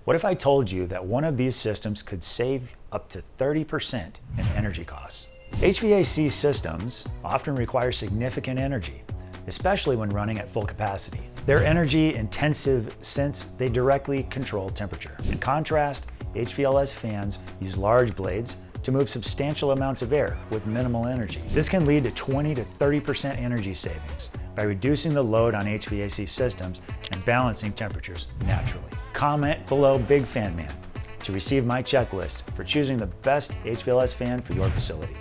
What if I told you that one of these systems could save up to 30% in energy costs? HVAC systems often require significant energy, especially when running at full capacity. They're energy intensive since they directly control temperature. In contrast, HVLS fans use large blades to move substantial amounts of air with minimal energy. This can lead to 20 to 30% energy savings by reducing the load on HVAC systems and balancing temperatures naturally. Comment below Big Fan Man to receive my checklist for choosing the best HVLS fan for your facility.